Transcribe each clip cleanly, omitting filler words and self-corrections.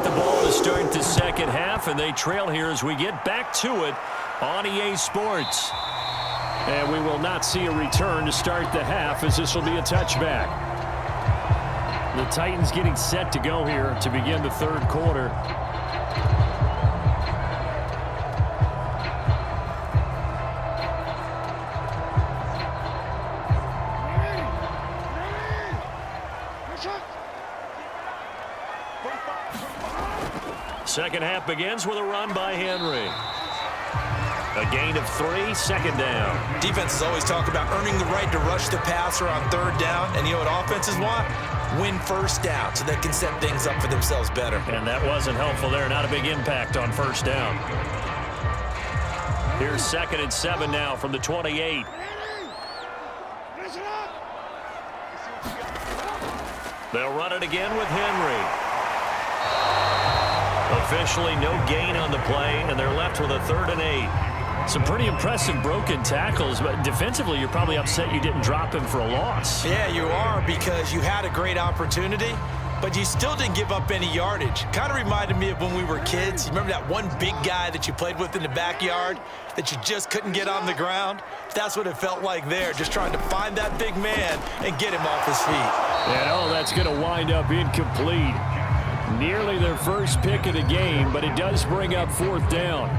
the ball to start the second half, and they trail here as we get back to it on EA Sports. And we will not see a return to start the half, as this will be a touchback. The Titans getting set to go here to begin the third quarter. Second half begins with a run by Henry. A gain of 3, second down. Defenses always talk about earning the right to rush the passer on third down. And you know what offenses want? Win first down so they can set things up for themselves better. And that wasn't helpful there. Not a big impact on first down. Here's 2nd and 7 now from the 28. They'll run it again with Henry. Officially no gain on the play, and they're left with a 3rd and 8. Some pretty impressive broken tackles, but defensively you're probably upset you didn't drop him for a loss. Yeah, you are, because you had a great opportunity, but you still didn't give up any yardage. Kind of reminded me of when we were kids. You remember that one big guy that you played with in the backyard that you just couldn't get on the ground? That's what it felt like there, just trying to find that big man and get him off his feet. And oh, that's going to wind up incomplete. Nearly their first pick of the game, but it does bring up 4th down.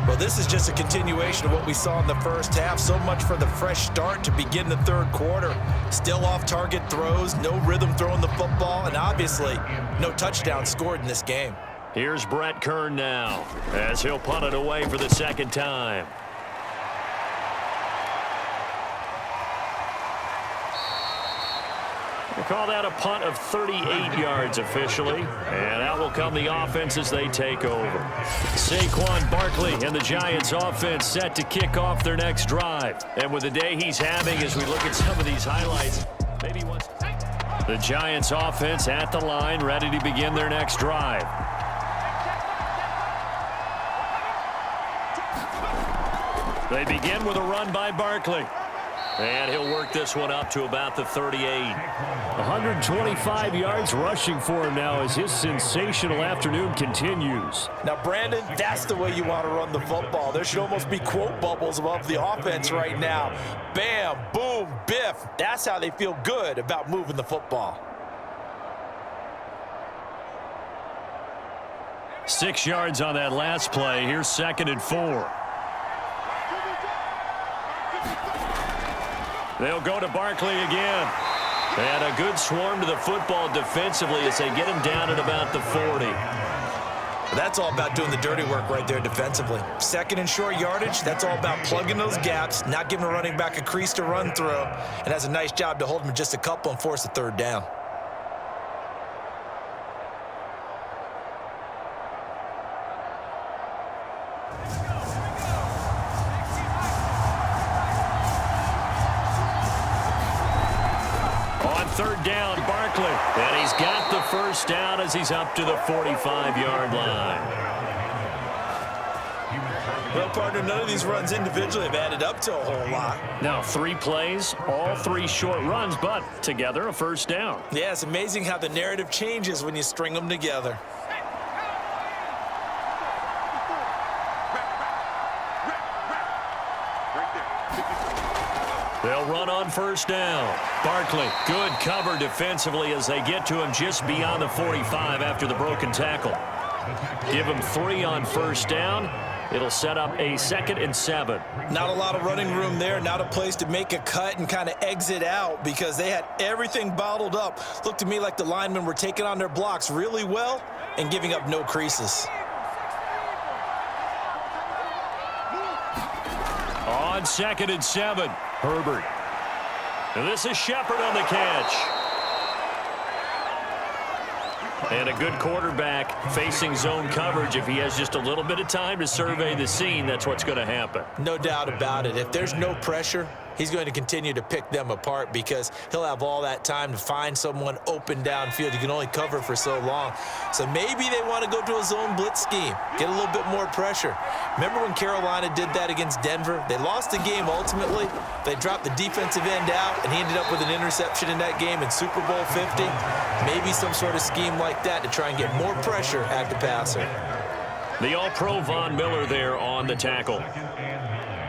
Well, this is just a continuation of what we saw in the first half. So much for the fresh start to begin the third quarter. Still off-target throws, no rhythm throwing the football, and obviously no touchdown scored in this game. Here's Brett Kern now, as he'll punt it away for the second time. We'll call that a punt of 38 yards officially. And out will come the offense as they take over. Saquon Barkley and the Giants offense set to kick off their next drive. And with the day he's having, as we look at some of these highlights, maybe once the Giants offense at the line, ready to begin their next drive. They begin with a run by Barkley. And he'll work this one up to about the 38. 125 yards rushing for him now as his sensational afternoon continues. Now, Brandon, that's the way you want to run the football. There should almost be quote bubbles above the offense right now. Bam, boom, biff. That's how they feel good about moving the football. 6 yards on that last play. Here's 2nd and 4. They'll go to Barkley again. And a good swarm to the football defensively as they get him down at about the 40. That's all about doing the dirty work right there defensively. 2nd and short yardage, that's all about plugging those gaps, not giving a running back a crease to run through, and has a nice job to hold him just a couple and force a 3rd down. Third down, Barkley. And he's got the first down as he's up to the 45-yard line. Well, partner, none of these runs individually have added up to a whole lot. Now, 3 plays, all 3 short runs, but together a first down. Yeah, it's amazing how the narrative changes when you string them together. They'll run on first down. Barkley, good cover defensively as they get to him just beyond the 45 after the broken tackle. Give him 3 on first down. It'll set up a 2nd and 7. Not a lot of running room there, not a place to make a cut and kind of exit out because they had everything bottled up. Looked to me like the linemen were taking on their blocks really well and giving up no creases. On 2nd and 7, Herbert. And this is Shepard on the catch. And a good quarterback facing zone coverage. If he has just a little bit of time to survey the scene, that's what's going to happen. No doubt about it. If there's no pressure, he's going to continue to pick them apart because he'll have all that time to find someone open downfield. You can only cover for so long. So maybe they want to go to a zone blitz scheme, get a little bit more pressure. Remember when Carolina did that against Denver? They lost the game ultimately. They dropped the defensive end out, and he ended up with an interception in that game in Super Bowl 50. Maybe some sort of scheme like that to try and get more pressure at the passer. The All-Pro Von Miller there on the tackle.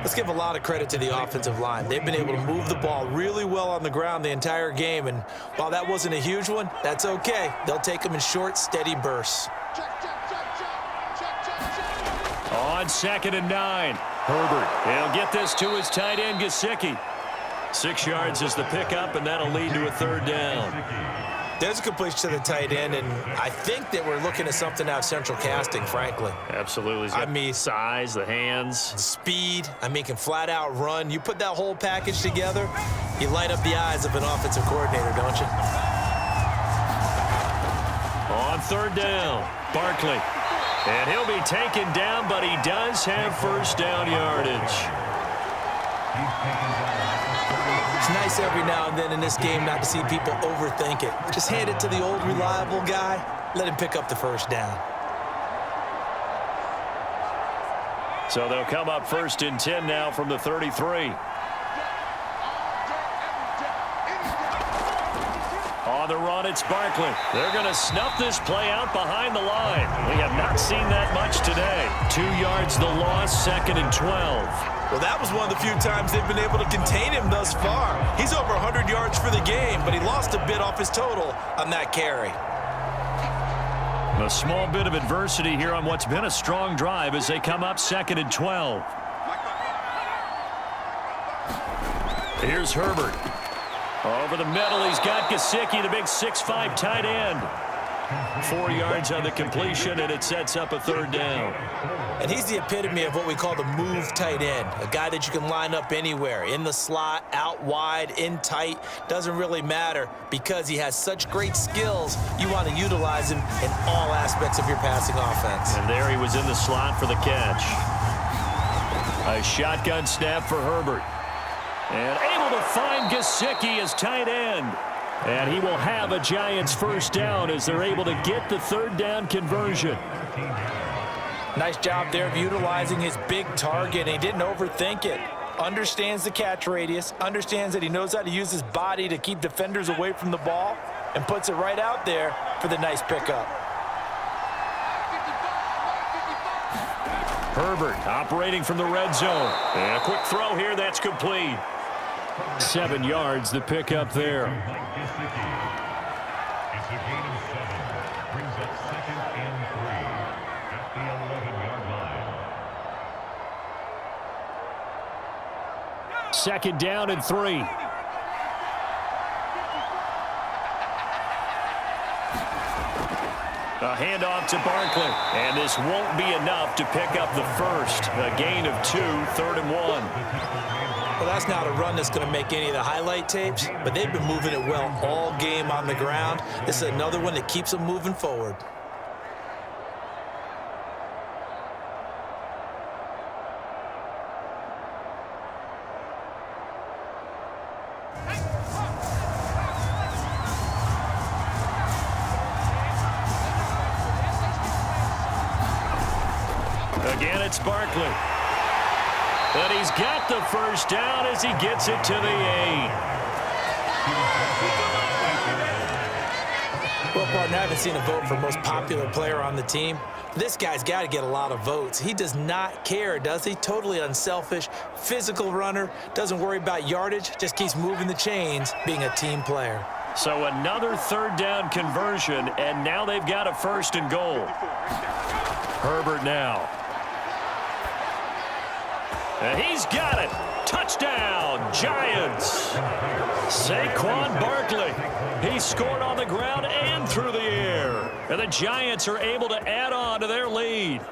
Let's give a lot of credit to the offensive line. They've been able to move the ball really well on the ground the entire game, and while that wasn't a huge one, that's okay. They'll take them in short, steady bursts. On 2nd and 9, Herbert. He'll get this to his tight end, Gesicki. 6 yards is the pickup, and that'll lead to a 3rd down. There's a completion to the tight end, and I think that we're looking at something out of central casting, frankly. Absolutely. I mean, size, the hands. Speed. I mean, can flat out run. You put that whole package together, you light up the eyes of an offensive coordinator, don't you? On 3rd down, Barkley. And he'll be taken down, but he does have 1st down yardage. It's nice every now and then in this game not to see people overthink it. Just hand it to the old reliable guy. Let him pick up the 1st down. So they'll come up 1st and 10 now from the 33. On the run, it's Barkley. They're going to snuff this play out behind the line. We have not seen that much today. 2 yards the loss, 2nd and 12. Well, that was one of the few times they've been able to contain him thus far. He's over 100 yards for the game, but he lost a bit off his total on that carry. A small bit of adversity here on what's been a strong drive as they come up 2nd and 12. Here's Herbert. Over the middle, he's got Gesicki, the big 6'5" tight end. 4 yards on the completion, and it sets up a 3rd down. And he's the epitome of what we call the move tight end, a guy that you can line up anywhere, in the slot, out wide, in tight, doesn't really matter because he has such great skills. You want to utilize him in all aspects of your passing offense. And there he was in the slot for the catch. A shotgun snap for Herbert. And able to find Gesicki as tight end. And he will have a Giants 1st down as they're able to get the 3rd down conversion. Nice job there of utilizing his big target. He didn't overthink it. Understands the catch radius. Understands that he knows how to use his body to keep defenders away from the ball. And puts it right out there for the nice pickup. Herbert operating from the red zone. And a quick throw here. That's complete. 7 yards, the pickup there. Second down and 3. A handoff to Barkley. And this won't be enough to pick up the 1st. A gain of 2, 3rd and 1. Well, that's not a run that's going to make any of the highlight tapes, but they've been moving it well all game on the ground. This is another one that keeps them moving forward. Again, it's Barkley. But he's got the 1st down as he gets it to the 8. Well, partner, I haven't seen a vote for most popular player on the team. This guy's got to get a lot of votes. He does not care, does he? Totally unselfish, physical runner, doesn't worry about yardage, just keeps moving the chains, being a team player. So another 3rd down conversion, and now they've got a 1st and goal. Herbert now. And he's got it. Touchdown, Giants. Saquon Barkley. He scored on the ground and through the air. And the Giants are able to add on to their lead.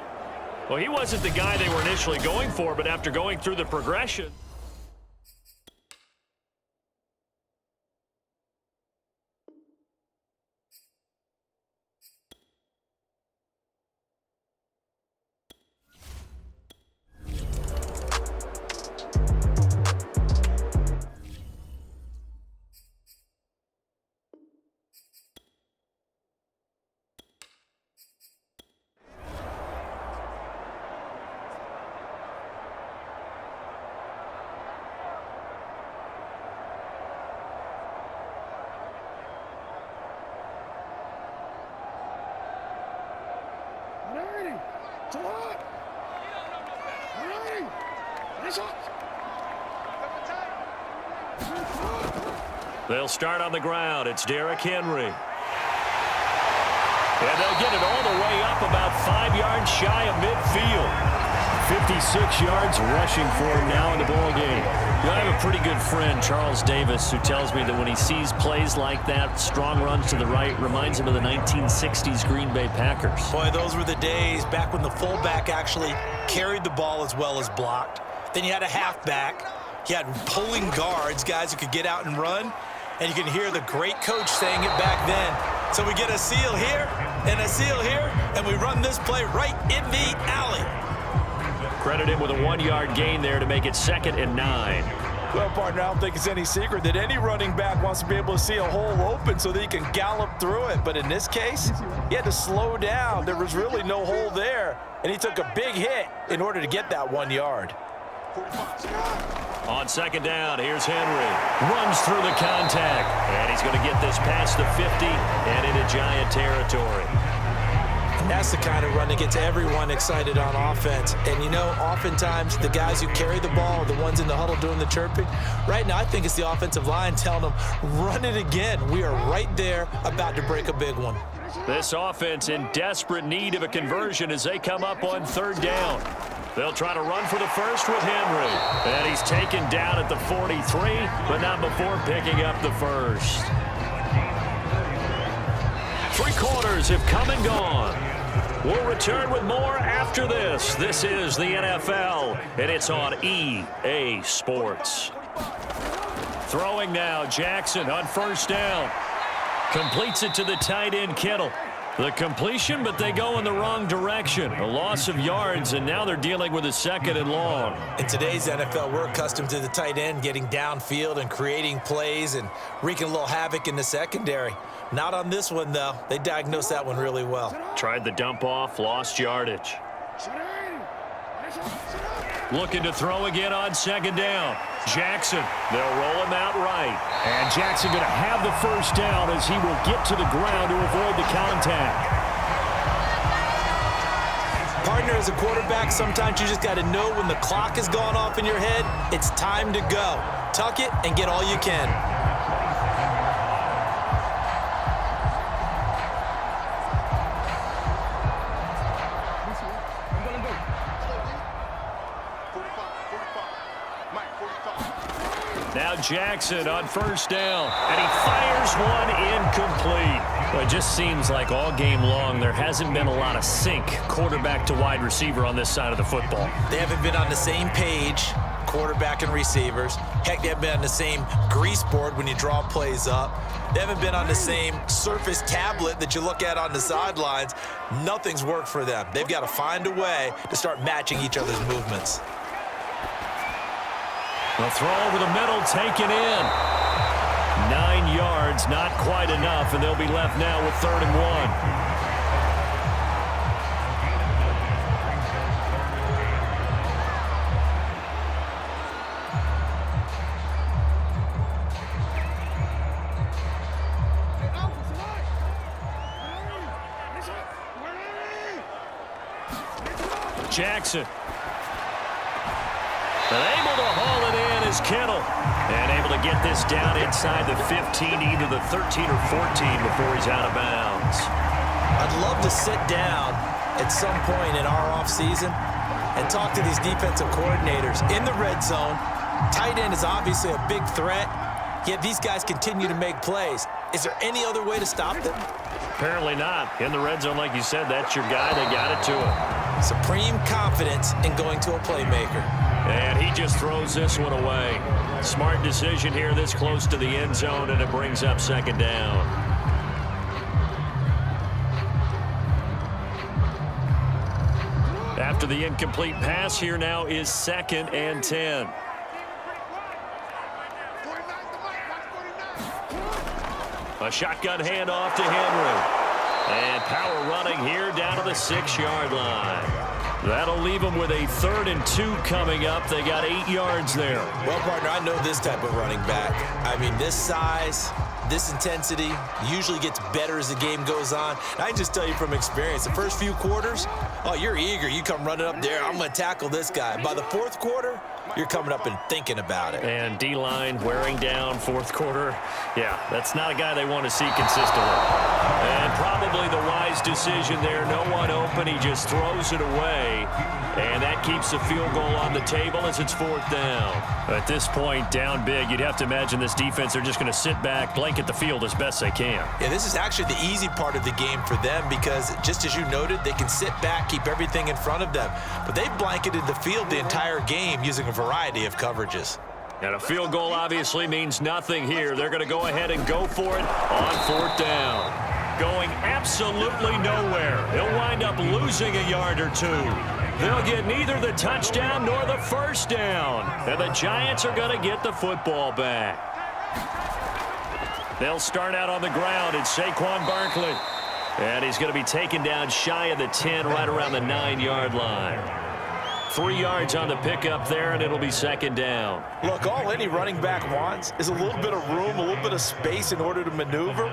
Well, he wasn't the guy they were initially going for, but after going through the progression. They'll start on the ground. It's Derrick Henry. And they'll get it all the way up about 5 yards shy of midfield. 56 yards rushing for him now in the ball game. I have a pretty good friend, Charles Davis, who tells me that when he sees plays like that, strong runs to the right, reminds him of the 1960s Green Bay Packers. Boy, those were the days back when the fullback actually carried the ball as well as blocked. Then you had a halfback. You had pulling guards, guys who could get out and run. And you can hear the great coach saying it back then. So we get a seal here and a seal here, and we run this play right in the alley. Credit him with a 1-yard gain there to make it 2nd and 9. Well, partner, I don't think it's any secret that any running back wants to be able to see a hole open so that he can gallop through it. But in this case, he had to slow down. There was really no hole there, and he took a big hit in order to get that 1 yard. On 2nd down, here's Henry. Runs through the contact, and he's going to get this past the 50 and into Giant territory. And that's the kind of run that gets everyone excited on offense. And, you know, oftentimes the guys who carry the ball are the ones in the huddle doing the chirping. Right now, I think it's the offensive line telling them, run it again. We are right there about to break a big one. This offense in desperate need of a conversion as they come up on 3rd down. They'll try to run for the first with Henry. And he's taken down at the 43, but not before picking up the first. 3 quarters have come and gone. We'll return with more after this. This is the NFL, and it's on EA Sports. Throwing now, Jackson on 1st down. Completes it to the tight end, Kittle. The completion, but they go in the wrong direction. A loss of yards, and now they're dealing with a 2nd and long. In today's NFL, we're accustomed to the tight end getting downfield and creating plays and wreaking a little havoc in the secondary. Not on this one, though. They diagnosed that one really well. Tried the dump off, lost yardage. Looking to throw again on 2nd down. Jackson, they'll roll him out right. And Jackson going to have the 1st down as he will get to the ground to avoid the contact. Partner, as a quarterback, sometimes you just got to know when the clock has gone off in your head, it's time to go. Tuck it and get all you can. Now Jackson on 1st down, and he fires one incomplete. Well, it just seems like all game long there hasn't been a lot of sync quarterback to wide receiver on this side of the football. They haven't been on the same page, quarterback and receivers. Heck, they haven't been on the same grease board when you draw plays up. They haven't been on the same surface tablet that you look at on the sidelines. Nothing's worked for them. They've got to find a way to start matching each other's movements. The throw over the middle, taken in. 9 yards, not quite enough, and they'll be left now with 3rd and 1. Jackson. And able to haul it in is Kittle. And able to get this down inside the 15, either the 13 or 14 before he's out of bounds. I'd love to sit down at some point in our offseason and talk to these defensive coordinators. In the red zone, tight end is obviously a big threat, yet these guys continue to make plays. Is there any other way to stop them? Apparently not. In the red zone, like you said, that's your guy. They got it to him. Supreme confidence in going to a playmaker. And he just throws this one away. Smart decision here this close to the end zone, and it brings up 2nd down. After the incomplete pass, here now is 2nd and 10. A shotgun handoff to Henry. And power running here down to the 6-yard line. That'll leave them with a 3rd and 2 coming up. They got 8 yards there. Well, partner, I know this type of running back. I mean, this size, this intensity usually gets better as the game goes on. And I can just tell you from experience, the first few quarters, Oh, you're eager. You come running up there. I'm going to tackle this guy. By the fourth quarter, you're coming up and thinking about it. And D-line wearing down fourth quarter. Yeah, that's not a guy they want to see consistently. And probably the wise decision there. No one open. He just throws it away. And that keeps the field goal on the table as it's fourth down. At this point, down big, you'd have to imagine this defense, they're just going to sit back, blanket the field as best they can. Yeah, this is actually the easy part of the game for them because, just as you noted, they can sit back, keep everything in front of them. But they've blanketed the field the entire game using a variety of coverages. And a field goal obviously means nothing here. They're going to go ahead and go for it on fourth down. Going absolutely nowhere. They'll wind up losing a yard or two. They'll get neither the touchdown nor the first down. And the Giants are going to get the football back. They'll start out on the ground. It's Saquon Barkley. And he's going to be taken down shy of the 10, right around the 9-yard line. 3 yards on the pickup there, and it'll be second down. Look, all any running back wants is a little bit of room, a little bit of space in order to maneuver.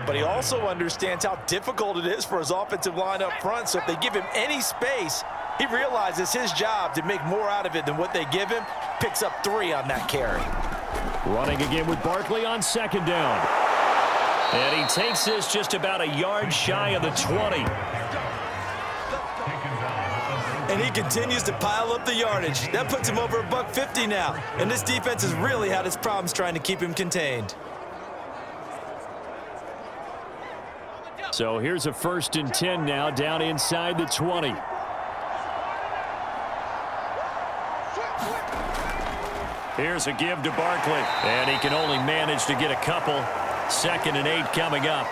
But he also understands how difficult it is for his offensive line up front. So if they give him any space, he realizes his job to make more out of it than what they give him. Picks up 3 on that carry. Running again with Barkley on second down. And he takes this just about a yard shy of the 20. And he continues to pile up the yardage. That puts him over $150 now. And this defense has really had its problems trying to keep him contained. So here's a 1st and 10 now, down inside the 20. Here's a give to Barkley. And he can only manage to get a couple. 2nd and 8 coming up.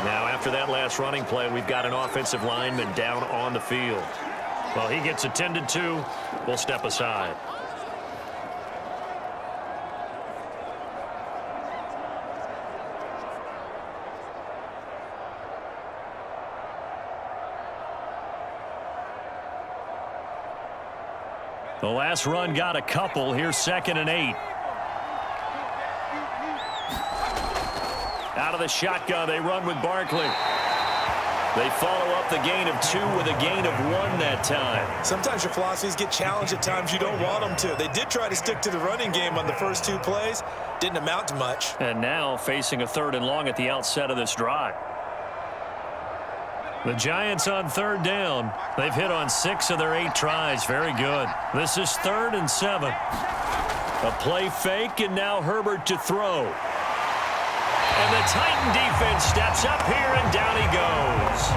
Now after that last running play, we've got an offensive lineman down on the field. Well, he gets attended to. We'll step aside. The last run got a couple. Here's 2nd and 8. Out of the shotgun, they run with Barkley. They follow up the gain of 2 with a gain of 1 that time. Sometimes your philosophies get challenged at times you don't want them to. They did try to stick to the running game on the first 2 plays. Didn't amount to much. And now facing a 3rd and long at the outset of this drive. The Giants on 3rd down. They've hit on 6 of their 8 tries. Very good. This is 3rd and 7. A play fake, and now Herbert to throw. And the Titan defense steps up here, and down he goes.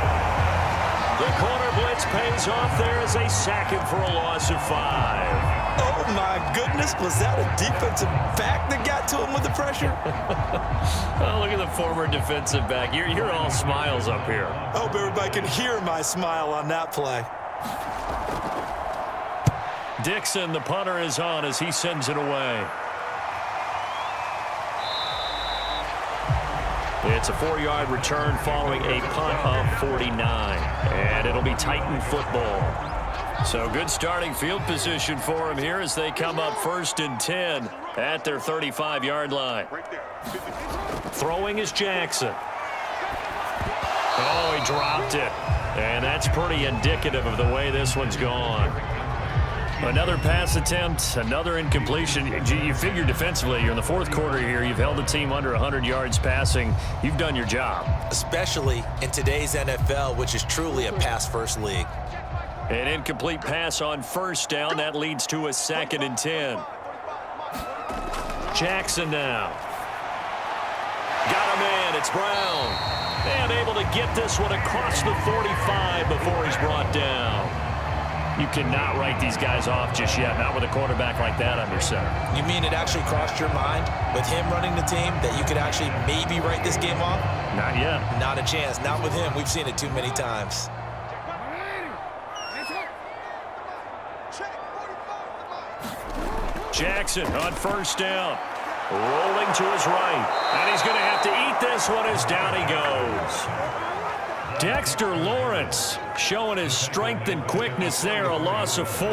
The corner blitz pays off there as they sack him for a loss of 5. Oh, my goodness. Was that a defensive back that got to him with the pressure? Oh, look at the former defensive back. You're all smiles up here. I hope everybody can hear my smile on that play. Dixon, the punter, is on as he sends it away. It's a 4-yard return following a punt of 49. And it'll be Titan football. So good starting field position for him here as they come up 1st and 10 at their 35-yard line. Throwing is Jackson. Oh, he dropped it. And that's pretty indicative of the way this one's gone. Another pass attempt, another incompletion. You figure defensively, you're in the 4th quarter here. You've held the team under 100 yards passing. You've done your job. Especially in today's NFL, which is truly a pass-first league. An incomplete pass on 1st down. That leads to a 2nd and 10. Jackson now. Got a man. It's Brown. And able to get this one across the 45 before he's brought down. You cannot write these guys off just yet, not with a quarterback like that under center. You mean it actually crossed your mind with him running the team that you could actually maybe write this game off? Not yet. Not a chance. Not with him. We've seen it too many times. Jackson on 1st down. Rolling to his right. And he's going to have to eat this one as down he goes. Dexter Lawrence showing his strength and quickness there, a loss of 4.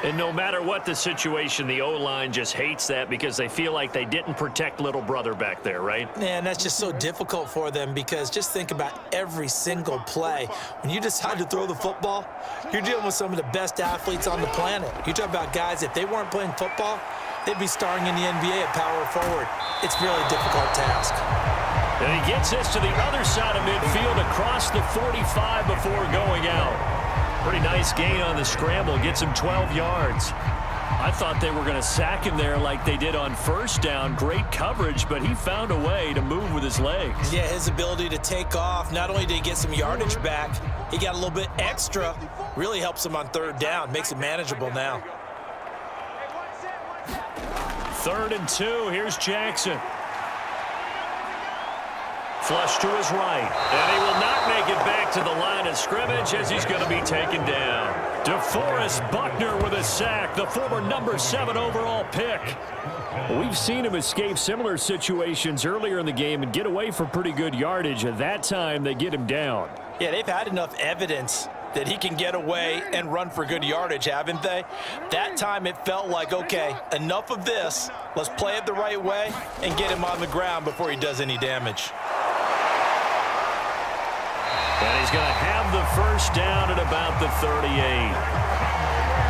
And no matter what the situation, the O-line just hates that because they feel like they didn't protect little brother back there, right? Man, that's just so difficult for them because just think about every single play. When you decide to throw the football, you're dealing with some of the best athletes on the planet. You talk about guys, if they weren't playing football, they'd be starring in the NBA at power forward. It's really a difficult task. And he gets this to the other side of midfield across the 45 before going out. Pretty nice gain on the scramble. Gets him 12 yards. I thought they were going to sack him there like they did on first down. Great coverage, but he found a way to move with his legs. Yeah, his ability to take off. Not only did he get some yardage back, he got a little bit extra. Really helps him on third down. Makes it manageable now. 3rd and 2. Here's Jackson. Flush to his right. And he will not make it back to the line of scrimmage as he's going to be taken down. DeForest Buckner with a sack, the former number 7 overall pick. We've seen him escape similar situations earlier in the game and get away from pretty good yardage. At that time, they get him down. Yeah, they've had enough evidence that he can get away and run for good yardage, haven't they? That time it felt like, okay, enough of this. Let's play it the right way and get him on the ground before he does any damage. And he's going to have the first down at about the 38.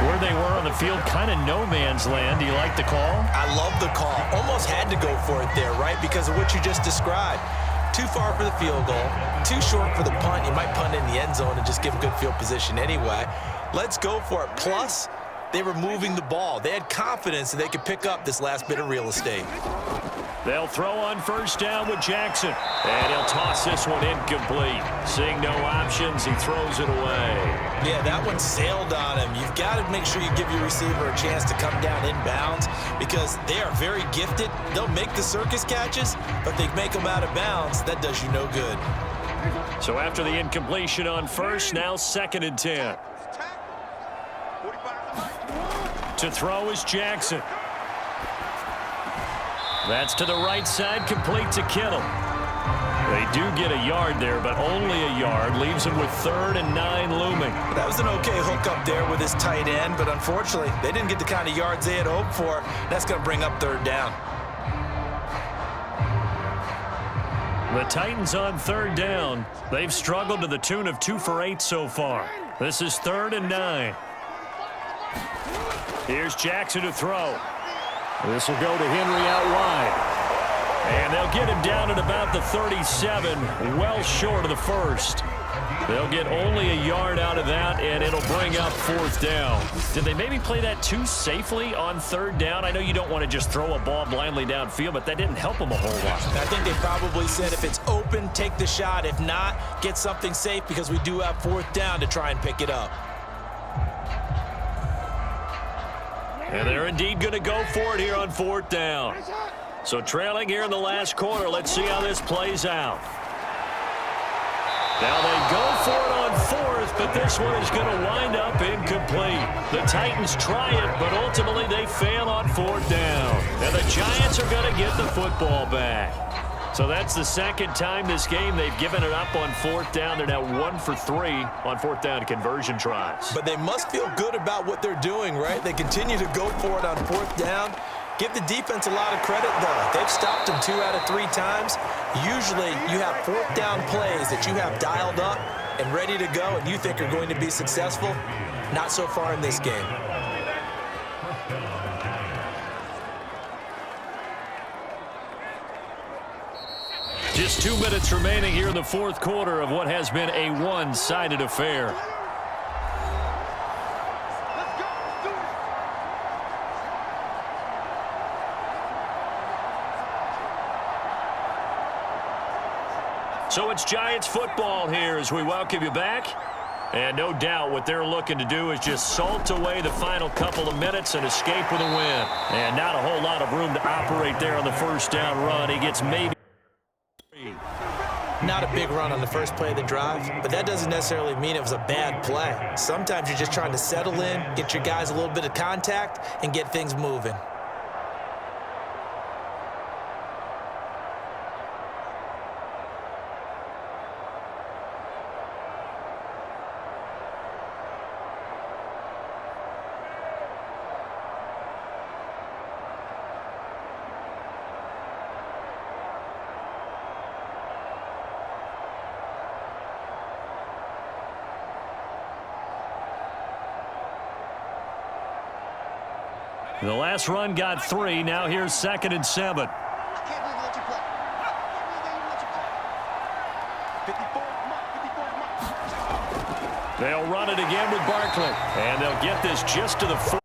Where they were on the field, kind of no man's land. Do you like the call? I love the call. Almost had to go for it there, right? Because of what you just described. Too far for the field goal, too short for the punt. You might punt in the end zone and just give good field position anyway. Let's go for it. Plus, they were moving the ball. They had confidence that they could pick up this last bit of real estate. They'll throw on first down with Jackson. And he'll toss this one incomplete. Seeing no options, he throws it away. Yeah, that one sailed on him. You've got to make sure you give your receiver a chance to come down inbounds because they are very gifted. They'll make the circus catches, but they make them out of bounds. That does you no good. So after the incompletion on first, now 2nd and 10. To throw is Jackson. That's to the right side, complete to Kittle. They do get a yard there, but only a yard. Leaves him with 3rd and 9 looming. That was an okay hook up there with his tight end, but unfortunately, they didn't get the kind of yards they had hoped for. That's going to bring up 3rd down. The Titans on 3rd down. They've struggled to the tune of 2 for 8 so far. This is 3rd and 9. Here's Jackson to throw. This will go to Henry out wide. And they'll get him down at about the 37, well short of the first. They'll get only a yard out of that, and it'll bring up 4th down. Did they maybe play that too safely on 3rd down? I know you don't want to just throw a ball blindly downfield, but that didn't help them a whole lot. I think they probably said if it's open, take the shot. If not, get something safe because we do have 4th down to try and pick it up. And they're indeed going to go for it here on 4th down. So trailing here in the last quarter, let's see how this plays out. Now they go for it on 4th, but this one is going to wind up incomplete. The Titans try it, but ultimately they fail on 4th down. And the Giants are going to get the football back. So that's the 2nd time this game they've given it up on 4th down. They're now 1 for 3 on 4th down conversion tries. But they must feel good about what they're doing, right? They continue to go for it on 4th down. Give the defense a lot of credit, though. They've stopped them 2 out of 3 times. Usually, you have 4th down plays that you have dialed up and ready to go and you think are going to be successful. Not so far in this game. Just 2 minutes remaining here in the 4th quarter of what has been a one-sided affair. So it's Giants football here as we welcome you back. And no doubt what they're looking to do is just salt away the final couple of minutes and escape with a win. And not a whole lot of room to operate there on the first down run. He gets maybe. Not a big run on the first play of the drive, but that doesn't necessarily mean it was a bad play. Sometimes you're just trying to settle in, get your guys a little bit of contact, and get things moving. The last run got 3. Now here's 2nd and 7. They'll run it again with Barkley. And they'll get this just to the 40.